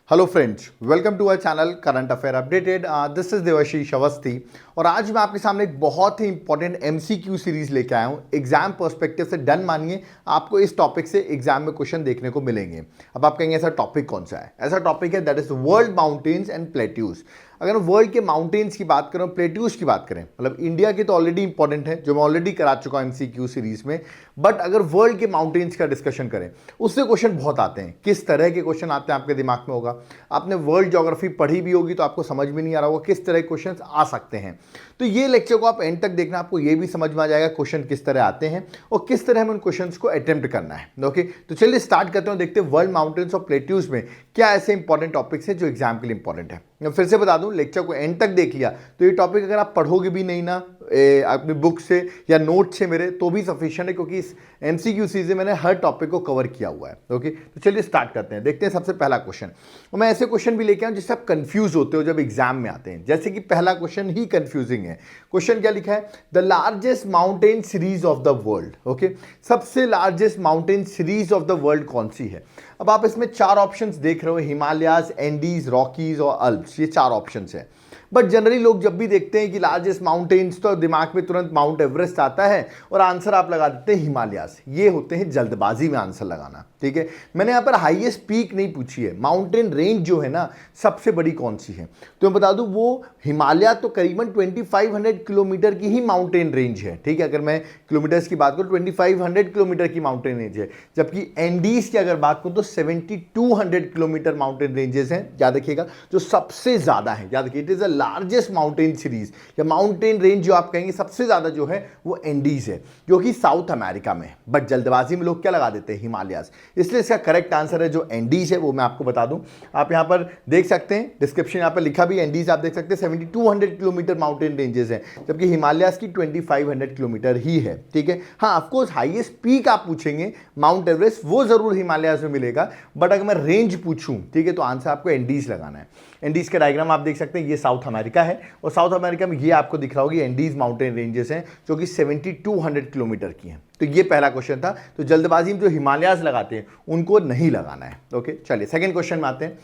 Hello friends, welcome to our channel current affair updated. This is Devashish Awasthi और आज मैं आपके सामने एक बहुत ही इंपॉर्टेंट एमसीक्यू सीरीज लेके आया हूं। एग्जाम पर्सपेक्टिव से डन मानिए, आपको इस टॉपिक से एग्जाम में क्वेश्चन देखने को मिलेंगे। अब आप कहेंगे ऐसा टॉपिक कौन सा है? ऐसा टॉपिक है that is world mountains and plateaus. अगर वर्ल्ड के माउंटेन्स की बात करें, प्लेट्यूज की बात करें, मतलब इंडिया की तो ऑलरेडी इंपॉर्टेंट है जो मैं ऑलरेडी करा चुका हूं एमसीक्यू सीरीज में, बट अगर वर्ल्ड के माउंटेन्स का डिस्कशन करें उससे क्वेश्चन बहुत आते हैं। किस तरह के क्वेश्चन आते हैं आपके दिमाग में होगा, आपने वर्ल्ड ज्योग्राफी पढ़ी भी होगी तो आपको समझ में नहीं आ रहा होगा किस तरह के क्वेश्चन आ सकते हैं। तो ये लेक्चर को आप एंड तक देखना, आपको ये भी समझ में आ जाएगा क्वेश्चन किस तरह आते हैं और किस तरह हमें उन क्वेश्चंस को अटेम्प्ट करना है। ओके, तो चलिए स्टार्ट करते हैं, देखते हैं वर्ल्ड माउंटेन्स और प्लेट्यूज में क्या ऐसे इंपॉर्टेंट टॉपिक्स हैं जो एग्जाम के लिए इंपॉर्टेंट है। मैं फिर से बता दूं, लेक्चर को एंड तक देख लिया तो ये टॉपिक अगर आप पढ़ोगे भी नहीं ना अपनी बुक से या नोट से मेरे, तो भी सफिशिएंट है, क्योंकि इस एमसीक्यू सीरीज में मैंने हर टॉपिक को कवर किया हुआ है। ओके, तो चलिए स्टार्ट करते हैं, देखते हैं सबसे पहला क्वेश्चन। और मैं ऐसे क्वेश्चन भी लेके आऊं जिससे आप कंफ्यूज होते हो जब एग्जाम में आते हैं। जैसे कि पहला क्वेश्चन ही कंफ्यूजिंग है। क्वेश्चन क्या लिखा है? The largest mountain series of the world. Okay, सबसे largest mountain series of the world कौन सी है? अब आप इसमें चार ऑप्शंस देख रहे हो, हिमालयाज, एंडीज, रॉकीज और अल्प्स, ये चार ऑप्शंस है। बट जनरली लोग जब भी देखते हैं कि लार्जेस्ट माउंटेन्स, तो दिमाग में तुरंत माउंट एवरेस्ट आता है और आंसर आप लगा देते हैं हिमालयाज। ये होते हैं जल्दबाजी में आंसर लगाना। ठीक है, मैंने यहाँ पर हाईएस्ट पीक नहीं पूछी है, माउंटेन रेंज जो है ना सबसे बड़ी कौन सी है। तो मैं बता दूं वो हिमालय तो करीबन 2500 किलोमीटर की ही माउंटेन रेंज है। ठीक है, अगर मैं किलोमीटर्स की बात करूं 2500 किलोमीटर की माउंटेन रेंज है, जबकि एंडीज की अगर बात करूं तो 7200 किलोमीटर माउंटेन रेंजेस हैं। याद रखिएगा, जो सबसे ज्यादा है, याद रखिए it is a largest mountain series या माउंटेन रेंज जो आप कहेंगे सबसे ज्यादा जो है वो एंडीज है, जो कि साउथ अमेरिका में। बट जल्दबाजी में लोग क्या लगा देते हैं? हिमालयाज। इसलिए इसका करेक्ट आंसर है जो एंडीज है, वो मैं आपको बता दूं। आप यहां पर देख सकते हैं, डिस्क्रिप्शन यहां पर लिखा भी एंडीज, आप देख सकते हैं 7200 किलोमीटर माउंटेन रेंजेस हैं, जबकि हिमालयाज की 2500 किलोमीटर ही है। ठीक है, हाँ ऑफकोर्स हाईएस्ट पीक आप पूछेंगे माउंट एवरेस्ट, वो जरूर हिमालयाज में मिलेगा, बट अगर मैं रेंज पूछूं, ठीक है, तो आंसर आपको एंडीज लगाना है। एंडीज का डायग्राम आप देख सकते हैं, ये साउथ अमेरिका है और साउथ अमेरिका में ये आपको दिख रहा होगी एंडीज माउंटेन रेंजेस हैं जो कि 7200 किलोमीटर की हैं। तो ये पहला क्वेश्चन था। तो जल्दबाजी में जो हिमालयाज लगाते हैं उनको नहीं लगाना है। ओके, चलिए सेकंड क्वेश्चन में आते हैं।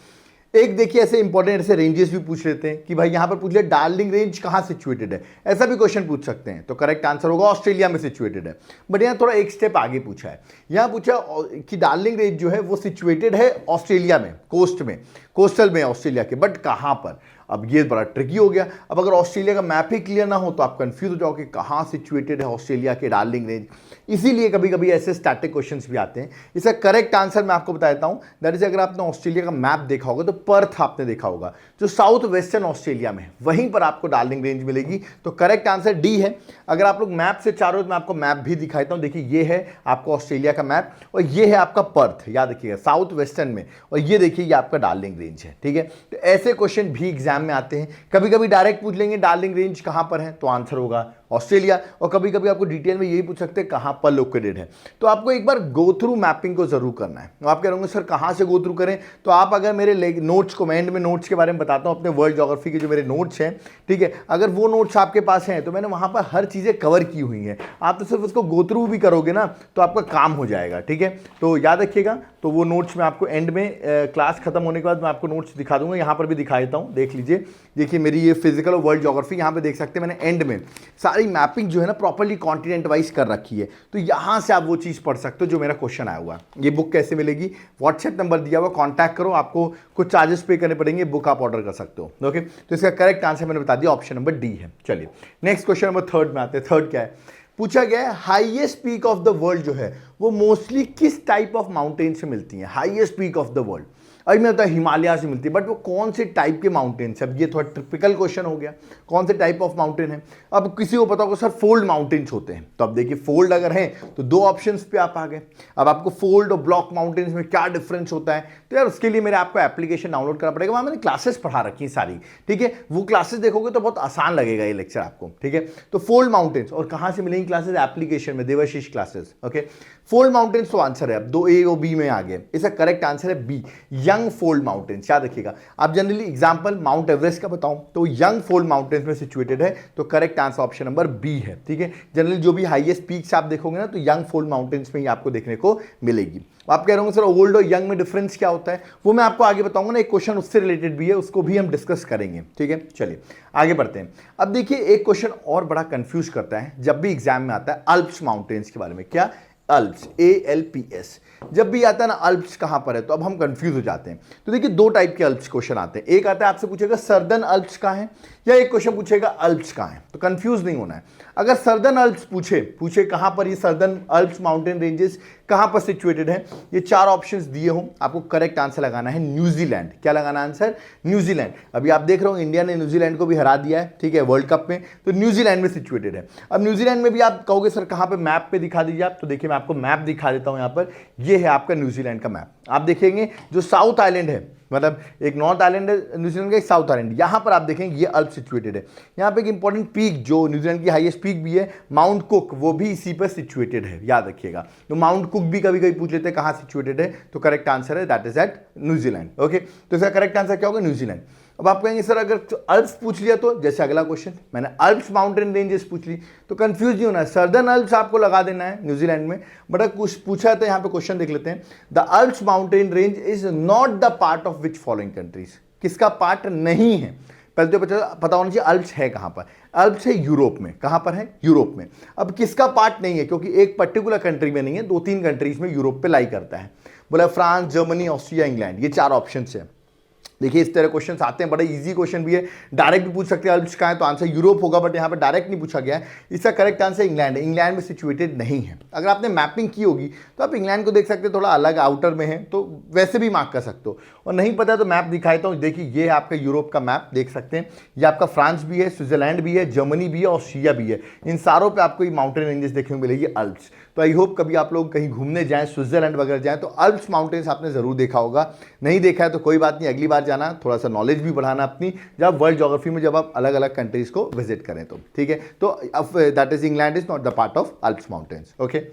एक देखिए ऐसे इंपॉर्टेंट ऐसे रेंजेस भी पूछ लेते हैं कि भाई यहां पर पूछ ले डार्लिंग रेंज कहां सिचुएटेड है, ऐसा भी क्वेश्चन पूछ सकते हैं। तो करेक्ट आंसर होगा ऑस्ट्रेलिया में सिचुएटेड है। बट यहां थोड़ा एक स्टेप आगे पूछा है, यहां पूछा कि डार्लिंग रेंज जो है वो सिचुएटेड है ऑस्ट्रेलिया में, कोस्ट में, कोस्टल में ऑस्ट्रेलिया के, बट कहां पर? अब ये बड़ा ट्रिकी हो गया। अब अगर ऑस्ट्रेलिया का मैप ही क्लियर ना हो तो आप कंफ्यूज हो जाओगे कहां सिचुएटेड है ऑस्ट्रेलिया के डार्लिंग रेंज। इसीलिए कभी कभी ऐसे स्टैटिक क्वेश्चंस भी आते हैं। इसका करेक्ट आंसर मैं आपको बता देता हूं, दैट इज अगर आपने ऑस्ट्रेलिया का मैप देखा होगा तो पर्थ आपने देखा होगा जो साउथ वेस्टर्न ऑस्ट्रेलिया में, वहीं पर आपको डार्लिंग रेंज मिलेगी। तो करेक्ट आंसर डी है। अगर आप लोग मैप से चारों, मैं आपको मैप भी दिखाता हूं, देखिए ये है आपको ऑस्ट्रेलिया का मैप और ये है आपका पर्थ, याद रखिएगा साउथ वेस्टर्न में, और ये देखिए ये आपका डार्लिंग रेंज है। ठीक है, तो ऐसे क्वेश्चन भी एग्जाम में आते हैं। कभी कभी डायरेक्ट पूछ लेंगे डार्लिंग रेंज कहां पर है, तो आंसर होगा ऑस्ट्रेलिया, और कभी कभी आपको डिटेल में यही पूछ सकते हैं कहां पर लोकेटेड है। तो आपको एक बार गो थ्रू मैपिंग को जरूर करना है। आप कह रहे होंगे सर कहां से गो थ्रू करें, तो आप अगर मेरे नोट्स को, मैं एंड में नोट्स के बारे में बताता हूं, अपने वर्ल्ड ज्योग्राफी के जो मेरे नोट्स हैं, ठीक है, अगर वो नोट्स आपके पास हैं तो मैंने वहां पर हर चीजें कवर की हुई हैं। आप तो सिर्फ उसको गो थ्रू भी करोगे ना तो आपका काम हो जाएगा। ठीक है, तो याद रखिएगा। तो वो नोट्स मैं आपको एंड में क्लास खत्म होने के बाद मैं आपको नोट्स दिखा दूंगा, यहां पर भी दिखा देता हूं, देख लीजिए। देखिए मेरी ये फिजिकल और वर्ल्ड ज्योग्राफी, यहां पे देख सकते हैं मैंने एंड में सारी मैपिंग जो है ना प्रॉपर्ली कॉन्टिनेंट वाइज कर रखी है। तो यहां से आप वो चीज पढ़ सकते हो जो मेरा क्वेश्चन आया हुआ है। ये बुक कैसे मिलेगी? व्हाट्सएप नंबर दिया हुआ, कॉन्टैक्ट करो, आपको कुछ चार्जेस पे करने पड़ेंगे, बुक आप ऑर्डर कर सकते हो। ओके, तो इसका करेक्ट आंसर मैंने बता दिया, ऑप्शन नंबर डी है। चलिए नेक्स्ट क्वेश्चन नंबर थर्ड में आते हैं। थर्ड क्या है? पूछा गया है highest peak of the world जो है वो मोस्टली किस टाइप ऑफ माउंटेन से मिलती है? Highest peak of the world अभी मैं बताया हिमालय से मिलती है, बट वो कौन से टाइप के माउंटेन है? अब ये थोड़ा टिपिकल क्वेश्चन हो गया, कौन से टाइप ऑफ माउंटेन है। अब किसी को पता होगा सर फोल्ड माउंटेन्स होते हैं, तो अब देखिए फोल्ड अगर हैं तो दो ऑप्शंस पे आप आ गए। अब आपको फोल्ड और ब्लॉक माउंटेन्स में क्या डिफरेंस होता है, तो यार उसके लिए मेरे आपको एप्लीकेशन डाउनलोड करना पड़ेगा, वहां मैंने क्लासेस पढ़ा रखी है सारी। ठीक है, वो क्लासेस देखोगे तो बहुत आसान लगेगा ये लेक्चर आपको। ठीक है, तो फोल्ड माउंटेन्स और कहां से मिलेंगी क्लासेस? एप्लीकेशन में, Devashish classes. Okay, fold mountains तो आंसर है। अब दो ए और बी में आ गए, इसका करेक्ट आंसर है बी, यंग फोल्ड माउंटेन्स, याद रखिएगा। आप जनरली एग्जांपल माउंट एवरेस्ट का बताऊं तो यंग फोल्ड माउंटेन्स में सिचुएटेड है, तो correct answer option number B है, ठीक है। जनरली जो भी हाईएस्ट पीक्स आप देखोगे ना, तो यंग फोल्ड माउंटेन्स में ही आपको देखने को मिलेगी। आप कह रहे होंगे सर ओल्ड और यंग में डिफरेंस क्या होता है, वो मैं आपको आगे बताऊंगा ना, एक क्वेश्चन उससे रिलेटेड भी है, उसको भी हम डिस्कस करेंगे, ठीक है। चलिए आगे बढ़ते हैं। अब देखिए एक क्वेश्चन और बड़ा कंफ्यूज करता है जब भी एग्जाम में आता है, अल्प्स माउंटेन्स के बारे में। क्या? Alps, ALPS। जब भी आता है ना अल्प्स कहां पर है, तो अब हम कंफ्यूज हो जाते हैं। तो देखिए दो टाइप के अल्प्स क्वेश्चन आते हैं, एक आता है आपसे पूछेगा सर्दर्न अल्प्स कहां है, या एक क्वेश्चन पूछेगा अल्प्स कहां है। तो कंफ्यूज नहीं होना है। अगर सर्दर्न अल्प्स पूछे कहां पर ये सर्दर्न अल्प्स माउंटेन रेंजेस कहां पर सिचुएटेड है, ये चार ऑप्शंस दिए हों, आपको करेक्ट आंसर लगाना है न्यूजीलैंड। क्या लगाना आंसर? न्यूजीलैंड। अभी आप देख रहे हो इंडिया ने न्यूजीलैंड को भी हरा दिया है, ठीक है, वर्ल्ड कप में, तो न्यूजीलैंड में सिचुएटेड है। अब न्यूजीलैंड में भी आप कहोगे सर कहां पे, मैप पे दिखा दीजिए आप, तो देखिए मैं आपको मैप दिखा देता हूं। यहां पर ये है आपका न्यूजीलैंड का मैप। आप देखेंगे जो साउथ आइलैंड है, मतलब एक नॉर्थ आइलैंड है न्यूजीलैंड का, एक साउथ आइलैंड, यहां पर आप देखेंगे ये अल्प सिचुएटेड है। यहां पे एक इंपॉर्टेंट पीक जो न्यूजीलैंड की हाईएस्ट पीक भी है, माउंट कुक, वो भी इसी पर सिचुएटेड है, याद रखिएगा। तो माउंट कुक भी कभी कभी पूछ लेते हैं कहां सिचुएटेड है, तो करेक्ट आंसर है that is at New Zealand. Okay, तो इसका करेक्ट आंसर क्या होगा? न्यूजीलैंड। अब आप कहेंगे सर अगर अल्प्स पूछ लिया तो, जैसे अगला क्वेश्चन मैंने अल्प्स माउंटेन रेंजेस पूछ ली, तो कंफ्यूज नहीं होना है, सर्दर्न अल्प्स आपको लगा देना है न्यूजीलैंड में। बट अगर कुछ पूछा है तो यहाँ पे क्वेश्चन देख लेते हैं, the Alps mountain range is not the part of which following countries. किसका पार्ट नहीं है? पहले तो पता होना चाहिए अल्प्स है कहां पर। अल्प्स है यूरोप में। कहां पर है? यूरोप में। अब किसका पार्ट नहीं है, क्योंकि एक पर्टिकुलर कंट्री में नहीं है, दो तीन कंट्रीज में यूरोप पे लाई करता है। बोला फ्रांस, जर्मनी, ऑस्ट्रिया, इंग्लैंड, ये चार ऑप्शन है। देखिए इस तरह क्वेश्चन आते हैं, बड़ा इजी क्वेश्चन भी है, डायरेक्ट भी पूछ सकते हैं अल्प्स कहां है, तो आंसर यूरोप होगा, बट यहां पर डायरेक्ट नहीं पूछा गया है। इसका करेक्ट आंसर इंग्लैंड है, इंग्लैंड में सिचुएटेड नहीं है। अगर आपने मैपिंग की होगी तो आप इंग्लैंड को देख सकते हैं, थोड़ा अलग आउटर में है, तो वैसे भी मार्क कर सकते हो। और नहीं पता तो मैप दिखाता हूँ, देखिए ये है आपका यूरोप का मैप, देख सकते हैं। ये आपका फ्रांस भी है, स्विट्जरलैंड भी है, जर्मनी भी है, ऑस्ट्रिया भी है। इन सारों पर आपको ये माउंटेन रेंजेस देखने को मिलेगी अल्प्स। तो आई होप कभी आप लोग कहीं घूमने जाएं, स्विट्जरलैंड वगैरह जाएं, तो अल्प्स माउंटेन्स आपने जरूर देखा होगा। नहीं देखा है तो कोई बात नहीं, अगली बार जाना, थोड़ा सा नॉलेज भी बढ़ाना अपनी, जब वर्ल्ड ज्योग्राफी में जब आप अलग अलग कंट्रीज को विजिट करें तो, ठीक है। तो that is England is not the part of Alps mountains. Okay,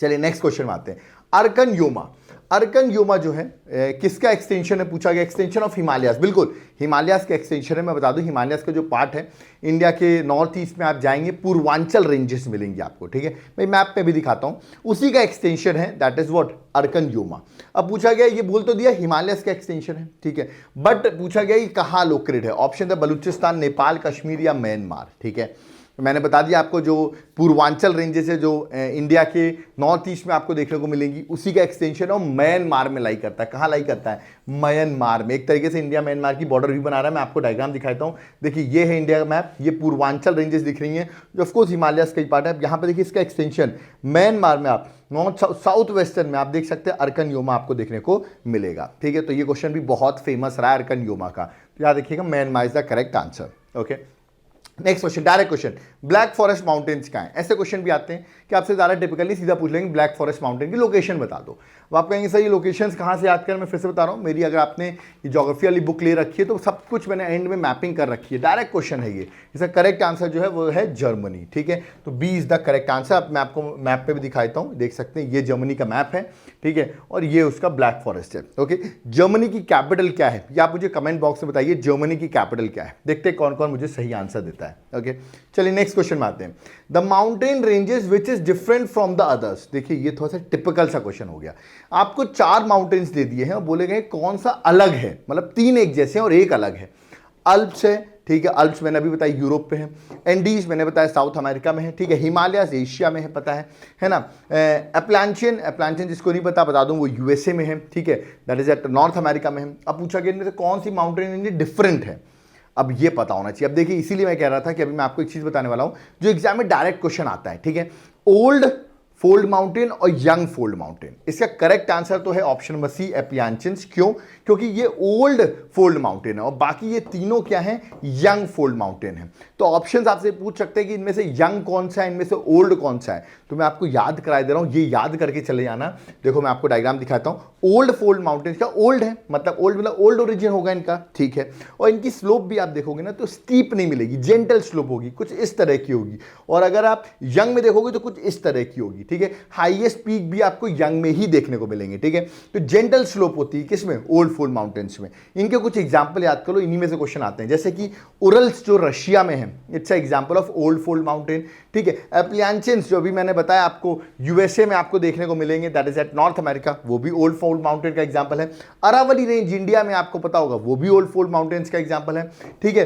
चलिए नेक्स्ट क्वेश्चन में आते हैं। अर्कन योमा। अर्कन योमा जो है किसका एक्सटेंशन है पूछा गया? एक्सटेंशन ऑफ हिमालयास, बिल्कुल हिमालयास का एक्सटेंशन है। मैं बता दूं हिमालयास का जो पार्ट है, इंडिया के नॉर्थ ईस्ट में आप जाएंगे पूर्वांचल रेंजेस मिलेंगे आपको, ठीक है। मैं मैप में भी दिखाता हूं, उसी का एक्सटेंशन है, दैट इज व्हाट? अर्कन योमा। अब पूछा गया, ये बोल तो दिया हिमालयास का एक्सटेंशन है, ठीक है, बट पूछा गया ये कहां लोकेटेड है। ऑप्शन था बलूचिस्तान, नेपाल, कश्मीर या म्यांमार, ठीक है। मैंने बता दिया आपको जो पूर्वांचल रेंजेस है जो इंडिया के नॉर्थ ईस्ट में आपको देखने को मिलेंगी, उसी का एक्सटेंशन है, म्यांमार में लाई करता है। कहाँ लाई करता है? म्यांमार में। एक तरीके से इंडिया म्यांमार की बॉर्डर भी बना रहा है। मैं आपको डायग्राम दिखाता हूँ, देखिए ये है इंडिया का मैप, ये पूर्वांचल रेंजेस दिख रही हैं जो ऑफकोर्स हिमालयास का ही पार्ट है। यहाँ पे देखिए इसका एक्सटेंशन म्यांमार में, आप नॉर्थ साउथ वेस्टर्न में आप देख सकते हैं अर्कन योमा आपको देखने को मिलेगा, ठीक है। तो ये क्वेश्चन भी बहुत फेमस रहा है अर्कन योमा का, तो याद रखिएगा Myanmar is the correct answer. Okay, next question, direct question, black forest mountains कहाँ है? ऐसे क्वेश्चन भी आते हैं कि आपसे ज़्यादा टिपिकली सीधा पूछ लेंगे ब्लैक फॉरेस्ट माउंटेन की लोकेशन बता दो। अब आप कहेंगे सर ये लोकेशंस कहाँ से याद करें? मैं फिर से बता रहा हूँ, मेरी अगर आपने ये ज्योग्राफी वाली बुक ले रखी है तो सब कुछ मैंने एंड में मैपिंग कर रखी है। डायरेक्ट क्वेश्चन है ये, इसका करेक्ट आंसर जो है वो है जर्मनी, ठीक है। तो B is the correct answer. अब मैं आपको मैप पे भी दिखाता हूँ, देख सकते हैं ये जर्मनी का मैप है, ठीक है, और ये उसका ब्लैक फॉरेस्ट है। ओके, जर्मनी की कैपिटल क्या है ये आप मुझे कमेंट बॉक्स में बताइए, जर्मनी की कैपिटल क्या है? देखते हैं कौन कौन मुझे सही आंसर देता है। ओके, चलिए नेक्स्ट क्वेश्चन में आते हैं। The mountain ranges which is different from the others. देखिए ये थोड़ा सा टिपिकल सा क्वेश्चन हो गया। आपको चार माउंटेन्स दे दिए हैं और बोले गए कौन सा अलग है, मतलब तीन एक जैसे हैं और एक अलग है। अल्प्स है, ठीक है, अल्प्स मैंने अभी बताया यूरोप पे है। एंडीज मैंने बताया साउथ अमेरिका में है, ठीक है। हिमालयास एशिया में है, पता है ना। एप्लांचियन जिसको नहीं पता बता दूं वो यूएसए में है, ठीक है, that is at North America में है। अब पूछा गया इनमें से कौन सी माउंटेन रेंज डिफरेंट है, अब ये पता होना चाहिए। अब देखिए इसीलिए मैं कह रहा था कि अभी मैं आपको एक चीज बताने वाला हूं जो एग्जाम में डायरेक्ट क्वेश्चन आता है, ठीक है। ओल्ड फोल्ड माउंटेन और यंग फोल्ड माउंटेन, इसका करेक्ट आंसर तो है ऑप्शन नंबर सी एपियांचिन्स। क्यों? क्योंकि ये ओल्ड फोल्ड माउंटेन है और बाकी ये तीनों क्या है? यंग फोल्ड माउंटेन है। तो ऑप्शंस आपसे पूछ सकते हैं कि इनमें से यंग कौन सा है, इनमें से ओल्ड कौन सा है। तो मैं आपको याद करा दे रहा हूं, ये याद करके चले जाना। देखो मैं आपको डायग्राम दिखाता हूं। ओल्ड फोल्ड माउंटेन का ओल्ड है, मतलब ओल्ड ओरिजिन होगा इनका, ठीक है। और इनकी स्लोप भी आप देखोगे ना तो स्टीप नहीं मिलेगी, जेंटल स्लोप होगी, कुछ इस तरह की होगी। और अगर आप यंग में देखोगे तो कुछ इस तरह की होगी। ठीक है। हाईएस्ट पीक भी आपको यंग में ही देखने को मिलेंगे, ठीक है। तो जेंटल स्लोप होती है किसमें, ओल्ड फोल्ड माउंटेन्स में। इनके कुछ एग्जाम्पल याद करो, इन्हीं में से क्वेश्चन आते हैं, जैसे कि उरल्स जो रशिया में है, it's example of old fold mountain, ठीक है। एप्लियांचेंस जो भी मैंने बताया आपको यूएसए में आपको देखने को मिलेंगे, that is at North America, वो भी ओल्ड फोल्ड माउंटेन का एग्जाम्पल है। अरावली रेंज इंडिया में आपको पता होगा, वो भी ओल्ड फोल्ड माउंटेन्स का एग्जाम्पल है, ठीक है।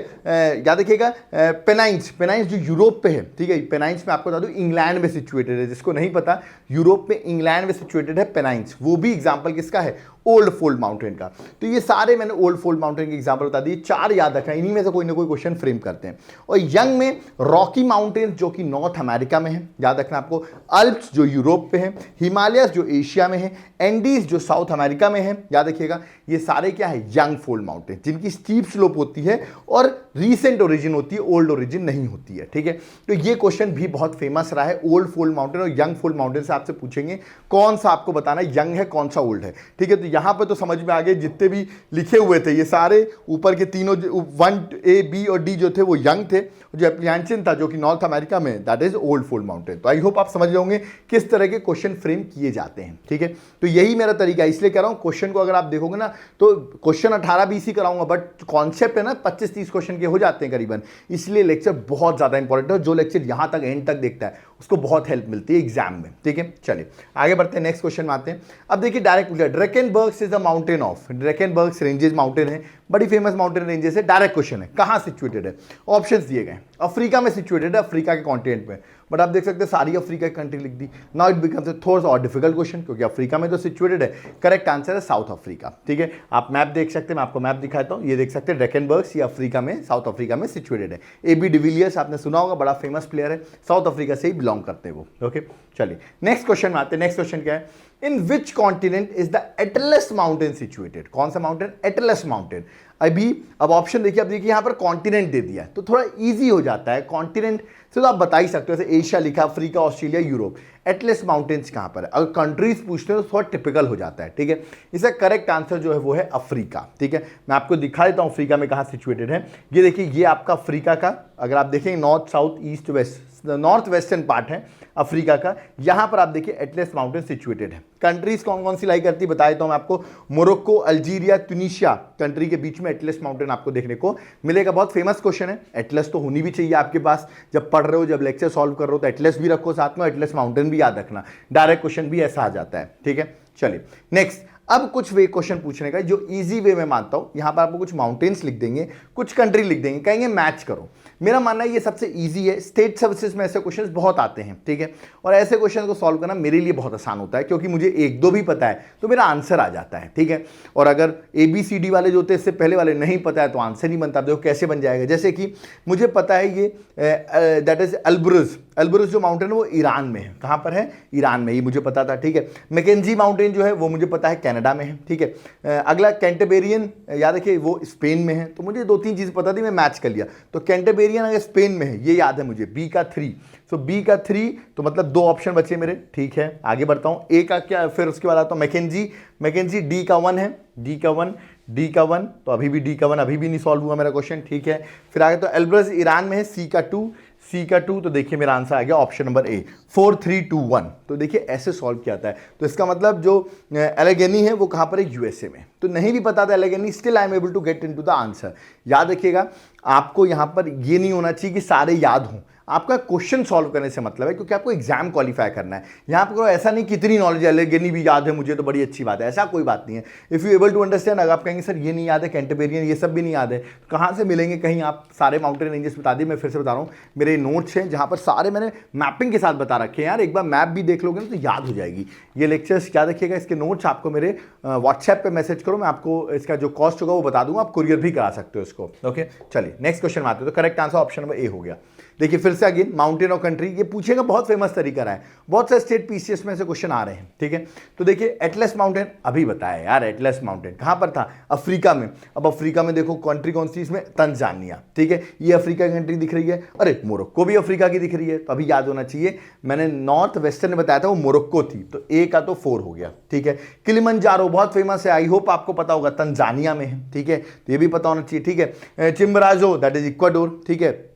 याद रखिएगा पेनाइंस, पेनाइंस जो यूरोप पे है, ठीक है। पेनाइंस में आपको बता दूं इंग्लैंड में सिचुएटेड है, जिसको नहीं पता यूरोप में इंग्लैंड में सिचुएटेड है पेनाइंस, वो भी एग्जाम्पल किसका है, ओल्ड फोल्ड माउंटेन का। तो ये सारे मैंने ओल्ड फोल्ड माउंटेन के एग्जांपल बता दिए, 4 याद रखना, इन्हीं में से कोई ना कोई क्वेश्चन फ्रेम करते हैं। और यंग में रॉकी माउंटेन्स जो कि नॉर्थ अमेरिका में है, याद रखना आपको, अल्प्स जो यूरोप पे है, हिमालयस जो एशिया में है, एंडीज जो साउथ अमेरिका में है, याद रखिएगा। ये सारे क्या है, यंग फोल्ड माउंटेन, जिनकी स्टीप स्लोप होती है और रीसेंट ओरिजिन होती है, ओल्ड ओरिजिन नहीं होती है, ठीक है। तो ये क्वेश्चन भी बहुत फेमस रहा है, ओल्ड फोल्ड माउंटेन और यंग फोल्ड माउंटेन से आपसे पूछेंगे कौन सा आपको बताना है यंग है कौन सा ओल्ड है, ठीक है। तो यहां पर तो समझ में आ गए, जितने भी लिखे हुए थे ये सारे ऊपर के तीनों 1 A B और D जो थे वो यंग थे, जो एप्लियांचेन था जो कि नॉर्थ अमेरिका में, that is old fold mountain. तो आई होप आप समझ रहे होंगे किस तरह के क्वेश्चन फ्रेम किए जाते हैं, ठीक है। तो यही मेरा तरीका है, इसलिए कह रहा हूं क्वेश्चन को अगर आप देखोगे ना तो क्वेश्चन 18-20 ही कराऊंगा, बट कॉन्सेप्ट है ना 25-30 क्वेश्चन के हो जाते हैं करीबन, इसलिए लेक्चर बहुत ज्यादा इंपॉर्टेंट है। जो लेक्चर यहां तक एंड तक देखता है उसको बहुत हेल्प मिलती है एग्जाम में, ठीक है। चलिए आगे बढ़ते हैं, नेक्स्ट क्वेश्चन में आते हैं। अब देखिए direct Drakensberg is the mountain of, Drakensberg ranges mountain है, बड़ी फेमस माउंटेन रेंजेस है। डायरेक्ट क्वेश्चन है, कहां सिचुएटेड है, ऑप्शंस दिए गए, अफ्रीका में सिचुएटेड है, अफ्रीका के कॉन्टिनेंट में, बट आप देख सकते हैं सारी अफ्रीका की कंट्री लिख दी। नाउ इट बिकम्स ए थोड़ा सा और डिफिकल्ट क्वेश्चन, क्योंकि अफ्रीका में तो सिचुएटेड है, करेक्ट आंसर है साउथ अफ्रीका, ठीक है। आप मैप देख सकते हैं, मैं आपको मैप दिखाता हूं, ये देख सकते हैं ड्रैकेनबर्ग, ये अफ्रीका में, साउथ अफ्रीका में सिचुएटेड है। AB डिविलियर्स आपने सुना होगा, बड़ा फेमस प्लेयर है, साउथ अफ्रीका से ही बिलोंग करते हैं वो, ओके। चलिए नेक्स्ट क्वेश्चन में आते हैं। नेक्स्ट क्वेश्चन क्या है, in which continent is the Atlas mountain situated, कौन सा माउंटेन, एटलस माउंटेन। अभी अब ऑप्शन देखिए, अब देखिए यहां पर कॉन्टिनेंट दे दिया है तो थोड़ा इजी हो जाता है, कॉन्टिनेंट से तो आप बता ही सकते हो, जैसे एशिया लिखा, Africa, Australia, Europe, Atlas mountains कहां पर है। अगर कंट्रीज पूछते हैं तो थोड़ा टिपिकल हो जाता है, ठीक है। इसका करेक्ट आंसर जो है वो है अफ्रीका, ठीक है। मैं आपको दिखा देता हूं अफ्रीका में कहां सिचुएटेड है। ये देखिए, ये आपका अफ्रीका का, अगर आप देखेंगे north, south, east, west, north western part है अफ्रीका का, यहां पर आप देखिए एटलस माउंटेन सिचुएटेड है। कंट्रीज कौन कौन सी लाई करती है बताया तो मैं आपको, मोरक्को, अल्जीरिया, ट्यूनीशिया कंट्री के बीच में एटलस माउंटेन आपको देखने को मिलेगा। बहुत फेमस क्वेश्चन है, एटलस तो होनी भी चाहिए आपके पास, जब पढ़ रहे हो, जब लेक्चर सॉल्व कर रहे हो तो एटलस भी रखो साथ में, एटलस माउंटेन भी याद रखना, डायरेक्ट क्वेश्चन भी ऐसा आ जाता है, ठीक है। चलिए नेक्स्ट, अब कुछ वे क्वेश्चन पूछने का जो इजी वे में मानता हूं, यहां पर आपको कुछ माउंटेन्स लिख देंगे, कुछ कंट्री लिख देंगे, कहेंगे मैच करो। मेरा मानना है ये सबसे इजी है, स्टेट सर्विसेज में ऐसे क्वेश्चंस बहुत आते हैं, ठीक है। और ऐसे क्वेश्चन को सॉल्व करना मेरे लिए बहुत आसान होता है, क्योंकि मुझे 1-2 भी पता है तो मेरा आंसर आ जाता है, ठीक है। और अगर ABCD वाले जो होते हैं, इससे पहले वाले नहीं पता है तो आंसर नहीं बनता। देखो कैसे बन जाएगा, जैसे कि मुझे पता है ये दैट इज अल्ब्रुज, अल्ब्रुज जो माउंटेन है वो ईरान में है, कहां पर है, ईरान में, ये मुझे पता था, ठीक है। मैकेंजी माउंटेन जो है वो मुझे पता है कनाडा में है, ठीक है। अगला कैंटरबेरियन, याद रखिए वो स्पेन में है, तो मुझे 2-3 चीज पता थी, मैं मैच कर लिया। तो कैंटरबेरियन अगर स्पेन में है, ये याद है मुझे, B का 3, सो B का 3, तो मतलब 2 ऑप्शन बचे मेरे, ठीक है। आगे बढ़ता हूं, A का क्या, फिर उसके बाद आता हूं मैकेंजी, मैकेंजी D का 1 है, D का 1, D का 1, तो अभी भी D का 1 अभी भी नहीं सॉल्व हुआ मेरा क्वेश्चन, ठीक है। फिर आगे तो एल्ब्रस ईरान में है, C का 2, C का 2, तो देखिए मेरा आंसर आ गया ऑप्शन नंबर A, 4, 3, 2, 1। तो देखिए ऐसे सॉल्व किया जाता है। तो इसका मतलब जो एलेगेनी है वो कहां पर है, USA में। तो नहीं भी पता था Allegheny, still I am able to get into the answer. याद रखिएगा, आपको यहां पर ये नहीं होना चाहिए कि सारे याद हों, आपका क्वेश्चन सॉल्व करने से मतलब है, क्योंकि आपको एग्जाम क्वालिफाई करना है। यहाँ पर ऐसा नहीं कितनी नॉलेज है, एलेगेनी भी याद है मुझे तो बड़ी अच्छी बात है, ऐसा कोई बात नहीं है। If you able to understand, अगर आप कहेंगे सर ये नहीं याद है, कैंटरबेरियन ये सब भी नहीं याद है, तो कहाँ से मिलेंगे, कहीं आप सारे माउंटेन रेंजेस बता दिए। मैं फिर से बता रहा हूँ, मेरे नोट्स हैं जहाँ पर सारे मैंने मैपिंग के साथ बता रखे हैं यार, एक बार मैप भी देख लोगे ना तो याद हो जाएगी। ये लेक्चर्स याद रखिएगा, इसके नोट्स आपको मेरे व्हाट्सएप पर मैसेज करो, मैं आपको इसका जो कॉस्ट होगा वो बता दूंगा, आप कुरियर भी करा सकते हो इसको, ओके। चलिए नेक्स्ट क्वेश्चन में आते हैं। तो correct answer option number A हो गया। देखिए फिर से अगेन माउंटेन और कंट्री, ये पूछेगा, बहुत फेमस तरीका रहा है, बहुत से स्टेट PCS में से क्वेश्चन आ रहे हैं, ठीक है। तो देखिए एटलस माउंटेन अभी बताया यार, एटलस माउंटेन कहां पर था, अफ्रीका में। अब अफ्रीका में देखो कंट्री कौन सी, इसमें तंजानिया, ठीक है। ये अफ्रीका की कंट्री दिख रही है, अरे मोरक्को भी अफ्रीका की दिख रही है, तो अभी याद होना चाहिए, मैंने नॉर्थ वेस्टर्न बताया था वो मोरक्को थी, तो A का तो 4 हो गया, ठीक है। किलिमंजारो बहुत फेमस है, आई होप आपको पता होगा, तंजानिया में है, ठीक है, तो ये भी पता होना चाहिए, ठीक है। चिम्बराजो दैट इज इक्वाडोर, ठीक है।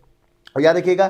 और याद रखिएगा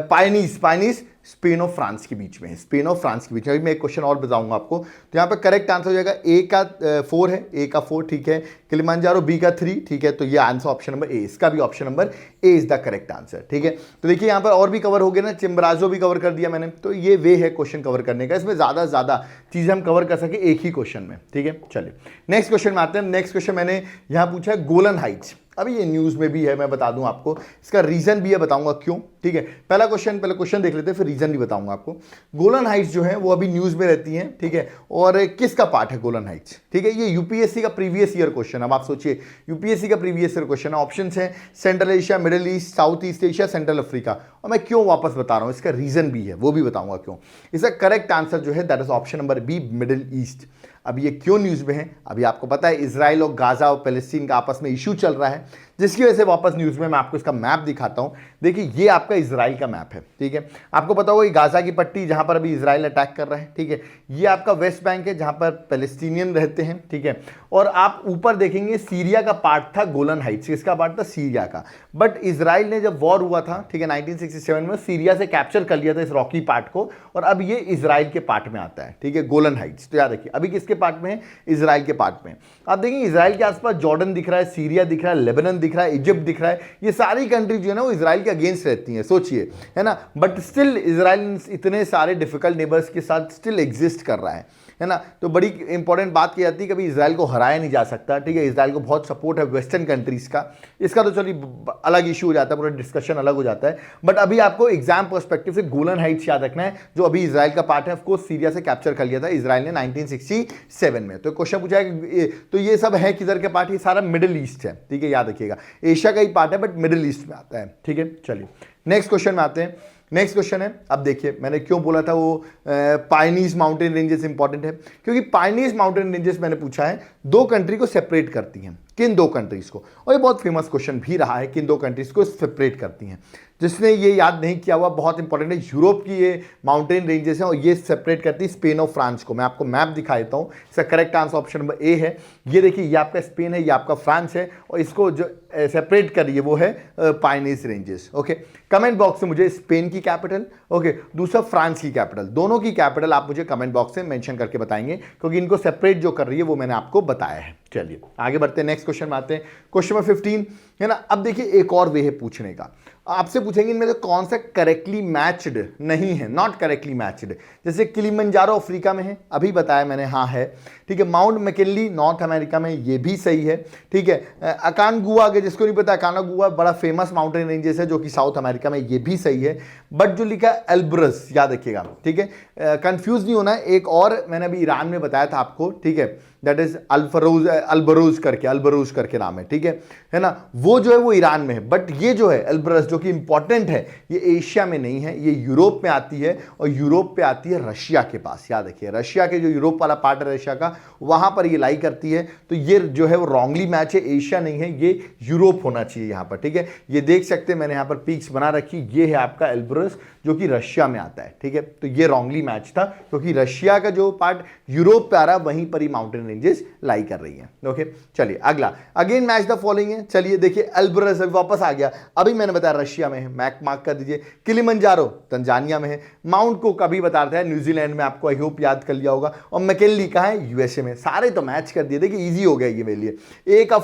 पायनीस, पायनीस स्पेन और फ्रांस के बीच में है, स्पेन और फ्रांस के बीच में। अभी मैं एक क्वेश्चन और बताऊंगा आपको, तो यहाँ पे करेक्ट आंसर हो जाएगा ए का 4 है, ए का 4 ठीक है, किलिमांजारो बी का 3 ठीक है, तो ये आंसर ऑप्शन नंबर ए, इसका भी option number A is the correct answer ठीक है। तो देखिए यहाँ पर और भी कवर हो गया ना, चिम्बराजो भी कवर कर दिया मैंने, तो ये वे है क्वेश्चन कवर करने का, इसमें ज्यादा चीजें हम कवर कर सके एक ही क्वेश्चन में ठीक है। चलिए नेक्स्ट क्वेश्चन में आते हैं। नेक्स्ट क्वेश्चन मैंने यहाँ पूछा है गोलन हाइट्स। अभी ये न्यूज में भी है, मैं बता दूं आपको, इसका रीजन भी है, बताऊंगा क्यों ठीक है। पहले क्वेश्चन देख लेते हैं, फिर रीजन भी बताऊंगा आपको। गोलन हाइट्स जो है वो अभी न्यूज में रहती हैं ठीक है, और किसका पार्ट है गोलन हाइट्स ठीक है। ये यूपीएससी का प्रीवियस ईयर क्वेश्चन, अब आप सोचिए यूपीएससी का प्रीवियस ईयर क्वेश्चन है। ऑप्शन है central Asia, middle east, south east Asia, central Africa. और मैं क्यों वापस बता रहा हूं, इसका रीजन भी है, वो भी बताऊंगा क्यों। इसका करेक्ट आंसर जो है that is option number B, middle east. अब ये क्यों न्यूज में है, अभी आपको पता है इजराइल और गाजा और पैलेस्टीन का आपस में इशू चल रहा है, जिसकी वजह से वापस न्यूज में। मैं आपको इसका मैप दिखाता हूं, देखिए ये आपका इजराइल का मैप है ठीक है। आपको पता होगा ये गाजा की पट्टी जहां पर अभी इजराइल अटैक कर रहा है ठीक है। ये आपका वेस्ट बैंक है जहां पर पैलेस्टीनियन रहते हैं ठीक है। और आप ऊपर देखेंगे सीरिया का पार्ट था गोलन हाइट्स, किसका पार्ट था, सीरिया का। बट इजराइल ने जब वॉर हुआ था ठीक है 1967 में, सीरिया से कैप्चर कर लिया था इस रॉकी पार्ट को, और अब ये इजराइल के पार्ट में आता है ठीक है, गोलन हाइट्स। तो याद रखिए अभी किसके पार्ट में है, इजराइल के पार्ट में। आप देखेंगे इजराइल के आसपास जॉर्डन दिख रहा है, सीरिया दिख रहा है, लेबनान दिख रहा है, इजिप्ट दिख रहा है। ये सारी कंट्री जो है ना वो इजराइल के अगेंस्ट रहती हैं, सोचिए है ना। बट स्टिल इजराइल इतने सारे डिफिकल्ट नेबर्स के साथ स्टिल एग्जिस्ट कर रहा है ना। तो बड़ी इंपॉर्टेंट बात की जाती है, कभी इजराइल को हराया नहीं जा सकता ठीक है। इजराइल को बहुत सपोर्ट है वेस्टर्न कंट्रीज का, इसका तो चलिए अलग इशू हो जाता है, पूरा डिस्कशन अलग हो जाता है। बट अभी आपको एग्जाम पर्सपेक्टिव से गोलन हाइट्स याद रखना है, जो अभी इजराइल का पार्ट है। ऑफ कोर्स सीरिया से कैप्चर कर लिया था इजराइल ने 1967 में। तो क्वेश्चन पूछा है तो ये सब है किधर के पार्ट, ये सारा मिडिल ईस्ट है ठीक है, याद रखिएगा। एशिया का ही पार्ट है बट मिडिल ईस्ट में आता है ठीक है। चलिए नेक्स्ट क्वेश्चन में आते हैं। नेक्स्ट क्वेश्चन है, अब देखिए मैंने क्यों बोला था वो पाइनीज माउंटेन रेंजेस इंपॉर्टेंट है, क्योंकि पाइनीज माउंटेन रेंजेस मैंने पूछा है दो कंट्री को सेपरेट करती हैं। किन दो कंट्रीज को, और ये बहुत फेमस क्वेश्चन भी रहा है, किन दो कंट्रीज को सेपरेट करती हैं। जिसने ये याद नहीं किया हुआ, बहुत इंपॉर्टेंट है, यूरोप की ये माउंटेन रेंजेस हैं और ये सेपरेट करती है स्पेन और फ्रांस को। मैं आपको मैप दिखा देता हूँ, इसका correct answer option number A है। ये देखिए ये आपका स्पेन है, ये आपका फ्रांस है, और इसको जो सेपरेट कर रही है वो है पाइनीज रेंजेस। ओके, कमेंट बॉक्स में मुझे स्पेन की कैपिटल, ओके, दूसरा फ्रांस की कैपिटल, दोनों की कैपिटल आप मुझे कमेंट बॉक्स में मेंशन करके बताएंगे, क्योंकि इनको सेपरेट जो कर रही है वो मैंने आपको बताया है। चलिए आगे बढ़ते हैं, नेक्स्ट क्वेश्चन में आते हैं। क्वेश्चन नंबर 15 है ना। अब देखिए एक और वे है पूछने का, आपसे पूछेंगे इनमें से कौन सा करेक्टली मैच्ड नहीं है, नॉट करेक्टली मैच्ड। जैसे किलिमंजारो अफ्रीका में है, अभी बताया मैंने, हाँ है ठीक है। माउंट मैकिनली नॉर्थ अमेरिका में, ये भी सही है ठीक है। अकानगुआ, अगर जिसको नहीं पता, अकानगुआ बड़ा फेमस माउंटेन रेंजेस है जो कि साउथ अमेरिका में, ये भी सही है। बट जो लिखा है एल्ब्रस, याद रखिएगा ठीक है, कंफ्यूज नहीं होना है। एक और मैंने अभी ईरान में बताया था आपको ठीक है, दैट इज अल्बरूज करके नाम है ठीक है ना। वो जो है वो ईरान में है, बट ये जो है एल्ब्रस जो कि इंपॉर्टेंट है, ये एशिया में नहीं है, ये यूरोप में आती है, और यूरोप पे आती है रशिया के पास। याद रखिए रशिया के जो यूरोप वाला पार्ट है रशिया का, वहां पर ये लाई करती है। तो ये जो है वो रॉन्गली मैच है, एशिया नहीं है, ये यूरोप होना चाहिए यहाँ पर ठीक है। ये देख सकते हैं मैंने यहाँ पर पीक्स बना रखी, ये है आपका एल्ब्रस जो कि रशिया में आता है ठीक है। तो ये रॉन्गली मैच था, क्योंकि रशिया का जो पार्ट यूरोप पे आ रहा है वहीं पर ही माउंटेन रेंजेस लाई कर रही हैं। ओके चलिए अगला, अगेन मैच द फॉलोइंग है। चलिए देखिए एल्ब्रस वापस आ गया, अभी मैंने बताया रशिया में है, मैक मार्क कर दीजिए। किलिमंजारो तंजानिया में है। माउंट को कभी बताते हैं न्यूजीलैंड में, आपको आई होप याद कर लिया होगा। और मैकिनली कहाँ है, यूएसए में। सारे तो मैच कर दिए, देखिए इजी हो गया ये मेरे लिए। ए का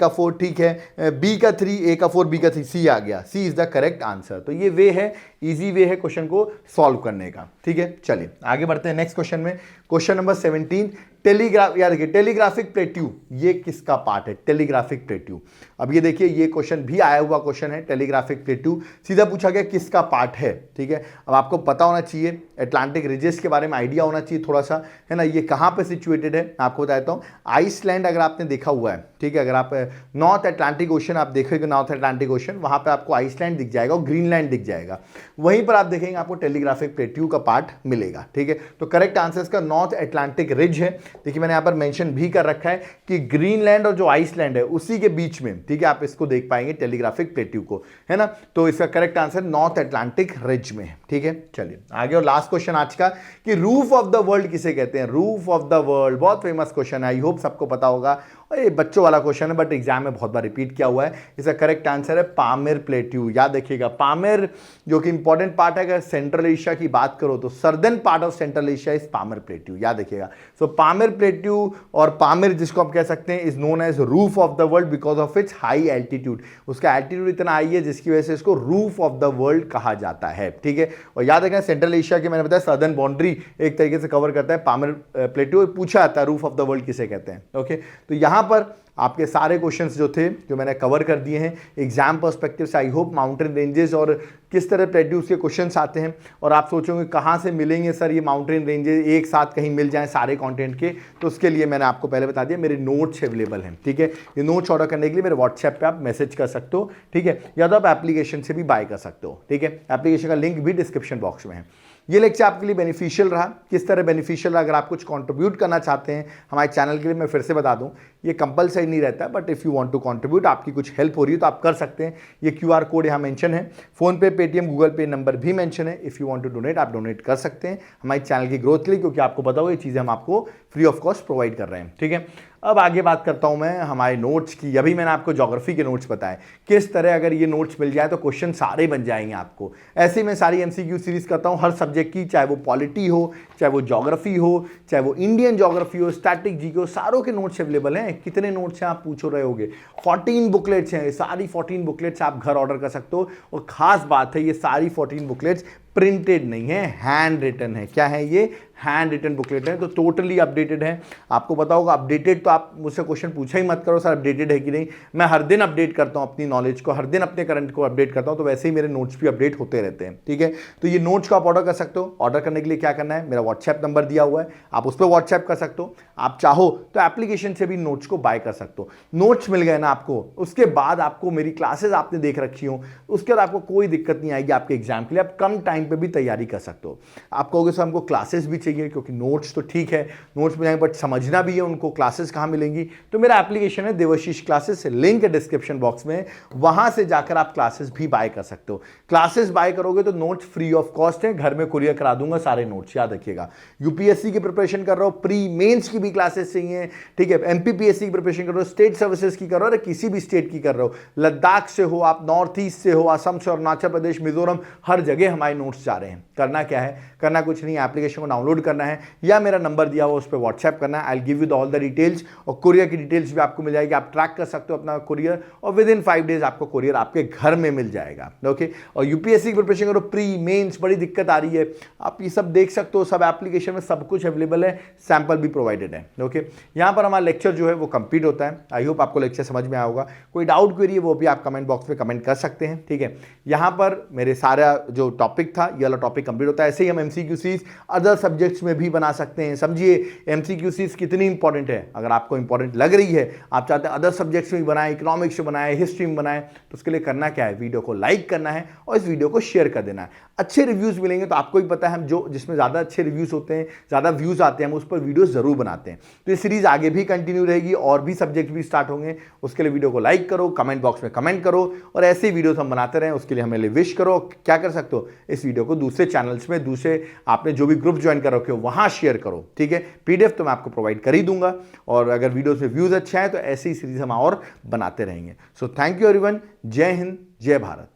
4 ठीक है, बी का 3, ए का 4, बी का 3, सी आ गया, सी इज द करेक्ट आंसर। तो ये वे है, इजी वे है क्वेश्चन को सॉल्व करने का ठीक है। चलिए आगे बढ़ते हैं नेक्स्ट क्वेश्चन में। क्वेश्चन नंबर 17, टेलीग्राफ, याद रखिए टेलीग्राफिक प्लेट्यू, ये किसका पार्ट है, टेलीग्राफिक प्लेट्यू। अब ये देखिए ये क्वेश्चन भी आया हुआ क्वेश्चन है, टेलीग्राफिक प्लेट्यू सीधा पूछा गया किसका पार्ट है ठीक है। अब आपको पता होना चाहिए, अटलांटिक रिजेस के बारे में आइडिया होना चाहिए थोड़ा सा है ना। ये कहाँ पे सिचुएटेड है आपको बताता हूँ। आइसलैंड अगर आपने देखा हुआ है ठीक है, अगर आप नॉर्थ अटलांटिक ओशन आप देखेंगे, नॉर्थ अटलांटिक ओशन, वहाँ पर आपको आइसलैंड दिख जाएगा और ग्रीनलैंड दिख जाएगा, वहीं पर आप देखेंगे आपको टेलीग्राफिक प्लेट्यू का पार्ट मिलेगा ठीक है। तो करेक्ट आंसर इसका नॉर्थ अटलांटिक रिज है। देखिए मैंने यहाँ पर मेंशन भी कर रखा है कि ग्रीनलैंड और जो आइसलैंड है उसी के बीच में ठीक है, आप इसको देख पाएंगे टेलीग्राफिक प्लेट्यू को है ना। तो इसका correct answer north Atlantic ridge में है ठीक है। चलिए आगे, और लास्ट क्वेश्चन आज का कि रूफ ऑफ द वर्ल्ड किसे कहते हैं, रूफ ऑफ द वर्ल्ड, बहुत फेमस क्वेश्चन है, आई होप सबको पता होगा। ये बच्चों वाला क्वेश्चन है बट एग्जाम में बहुत बार रिपीट किया हुआ है। इसका करेक्ट आंसर है पामिर प्लेट्यू। याद रखिएगा पामिर जो कि इंपॉर्टेंट पार्ट है, अगर सेंट्रल एशिया की बात करो तो southern part of central Asia is Pamir plateau, याद रखिएगा। सो पामिर प्लेट्यू और पामिर जिसको आप कह सकते हैं is known as roof of the world because of its high altitude. उसका एल्टीट्यूड इतना हाई है जिसकी वजह से इसको रूफ ऑफ द वर्ल्ड कहा जाता है, ठीक है। और याद रखें सेंट्रल एशिया की मैंने बताया सर्दर्न बाउंड्री एक तरीके से कवर करता है पामिर प्लेट्यू। पूछा जाता है रूफ ऑफ द वर्ल्ड किसे कहते हैं, ओके। तो यहां पर आपके सारे क्वेश्चंस जो थे जो मैंने कवर कर दिए हैं एग्जाम पर्सपेक्टिव से। आई होप माउंटेन रेंजेस और किस तरह प्लेट्यूज के क्वेश्चंस आते हैं और आप सोचोगे कहाँ से मिलेंगे सर ये माउंटेन रेंजेस एक साथ कहीं मिल जाएं सारे कंटेंट के, तो उसके लिए मैंने आपको पहले बता दिया मेरे नोट्स अवेलेबल हैं, ठीक है। ये नोट्स ऑर्डर करने के लिए मेरे व्हाट्सएप पे आप मैसेज कर सकते हो, ठीक है, या तो आप एप्लीकेशन से भी बाय कर सकते हो, ठीक है। एप्लीकेशन का लिंक भी डिस्क्रिप्शन बॉक्स में है। ये लेक्चर आपके लिए बेनिफिशियल रहा, किस तरह बेनिफिशियल रहा, अगर आप कुछ कंट्रीब्यूट करना चाहते हैं हमारे चैनल के लिए, मैं फिर से बता दूं ये कंपलसरी नहीं रहता, but if you want to contribute, आपकी कुछ हेल्प हो रही है तो आप कर सकते हैं। ये क्यूआर कोड यहाँ मेंशन है, PhonePe, Paytm, Google Pay number भी मेंशन है। If you want to donate आप डोनेट कर सकते हैं हमारे चैनल की ग्रोथ के लिए, क्योंकि आपको पता हो ये चीज़ें हम आपको फ्री ऑफ कॉस्ट प्रोवाइड कर रहे हैं, ठीक है। अब आगे बात करता हूं मैं हमारे नोट्स की। अभी मैंने आपको ज्योग्राफी के नोट्स बताए, किस तरह अगर ये नोट्स मिल जाए तो क्वेश्चन सारे बन जाएंगे आपको। ऐसे ही मैं सारी एमसीक्यू सीरीज करता हूं हर सब्जेक्ट की, चाहे वो पॉलिटी हो, चाहे वो ज्योग्राफी हो, चाहे वो इंडियन ज्योग्राफी हो, स्टैटिक जीके हो, सारों के नोट्स अवेलेबल हैं। कितने नोट्स हैं आप पूछ रहे होगे, 14 बुकलेट्स हैं। सारी 14 बुकलेट्स आप घर ऑर्डर कर सकते हो। और खास बात है ये सारी 14 बुकलेट्स प्रिंटेड नहीं है, हैंड रिटन है। क्या है ये? हैंड रिटन बुकलेट है, तो टोटली अपडेटेड है। आपको पता होगा अपडेटेड, तो आप मुझसे क्वेश्चन पूछा ही मत करो सर अपडेटेड है कि नहीं। मैं हर दिन अपडेट करता हूं अपनी नॉलेज को, हर दिन अपने करंट को अपडेट करता हूं, तो वैसे ही मेरे नोट्स भी अपडेट होते रहते हैं, ठीक है। तो ये नोट्स को आप ऑर्डर कर सकते हो। ऑर्डर करने के लिए क्या करना है, मेरा व्हाट्सएप नंबर दिया हुआ है, आप उस पर व्हाट्सएप कर सकते हो। आप चाहो तो एप्लीकेशन से भी नोट्स को बाय कर सकते हो। नोट्स मिल गए ना आपको, उसके बाद आपको मेरी क्लासेस आपने देख रखी हो, उसके बाद आपको कोई दिक्कत नहीं आएगी आपके एग्जाम के लिए। आप कम टाइम पे भी तैयारी कर सकते हो। आप कहोगे सर हमको क्लासेस भी चाहिए, क्योंकि नोट्स तो ठीक है नोट्स मिल जाएंगे बट समझना भी है उनको, क्लासेस कहां मिलेंगी। तो मेरा एप्लीकेशन है देवाशीष क्लासेस, लिंक है डिस्क्रिप्शन बॉक्स में, वहां से जाकर आप क्लासेस भी बाय कर सकते हो। क्लासेस बाय करोगे तो नोट्स फ्री ऑफ कॉस्ट है, घर में कुरियर करा दूंगा सारे नोट्स, याद रखिएगा। यूपीएससी की प्रिपरेशन कर रहा हो, प्री मेंस की भी क्लासेस चाहिए, ठीक है, एमपीपीएससी की प्रिपरेशन कर रहे हो, स्टेट सर्विसेज की कर रहे हो, किसी भी स्टेट की कर रहे हो, लद्दाख से हो आप, नॉर्थ ईस्ट से हो, असम से, अरुणाचल प्रदेश, मिजोरम, हर जगह हमारे नोट्स जा रहे हैं। करना क्या है, करना कुछ नहीं, एप्लीकेशन को डाउनलोड करना है या मेरा नंबर दिया हुआ उस पर व्हाट्सएप करना है। I will give you all the details, और कुरियर की डिटेल्स भी आपको मिल जाएगी। आप ट्रैक कर सकते हो अपना कुरियर, और विद इन 5 डेज आपको कुरियर आपके घर में मिल जाएगा, ओके। और यूपीएससी की प्रिपरेशन करो, प्री मेंस बड़ी दिक्कत आ रही है, आप ये सब देख सकते हो, सब एप्लीकेशन में सब कुछ अवेलेबल है, सैंपल भी प्रोवाइडेड है, ओके। यहाँ पर हमारा लेक्चर जो है वो कंप्लीट होता है। आई होप आपको लेक्चर समझ में आया होगा। कोई डाउट क्वेरी है वो भी आप कमेंट बॉक्स में कमेंट कर सकते हैं, ठीक है। यहाँ पर मेरे सारा जो टॉपिक था ये वाला टॉपिक कंप्लीट होता है। ऐसे ही हम एमसीक्यू सीरीज अदर सब्जेक्ट्स में भी बना सकते हैं। समझिए एमसीक्यू सीरीज कितनी इंपॉर्टेंट है। अगर आपको इंपॉर्टेंट लग रही है, आप चाहते हैं अदर सब्जेक्ट्स में बनाए, इकोनॉमिक्स में बनाए, हिस्ट्री में बनाए, तो उसके लिए करना क्या है, वीडियो को लाइक करना है और इस वीडियो को शेयर कर देना है। अच्छे रिव्यूज मिलेंगे तो आपको भी पता है हम जो जिसमें ज़्यादा अच्छे रिव्यूज होते हैं, ज़्यादा व्यूज आते हैं, हम उस पर वीडियो जरूर बनाते हैं। तो ये सीरीज आगे भी कंटिन्यू रहेगी और भी सब्जेक्ट भी स्टार्ट होंगे। उसके लिए वीडियो को लाइक करो, कमेंट बॉक्स में कमेंट करो और ऐसे ही वीडियोस हम बनाते रहें, उसके लिए हमें लिए विश करो। क्या कर सकते हो, इस वीडियो को दूसरे चैनल्स में, दूसरे आपने जो भी ग्रुप ज्वाइन कर रखे हो वहां शेयर करो, ठीक है। पीडीएफ तो मैं आपको प्रोवाइड कर ही दूंगा, और अगर वीडियोस में व्यूज अच्छे हैं तो ऐसी ही सीरीज हम और बनाते रहेंगे। सो थैंक यू एवरीवन, जय हिंद, जय भारत।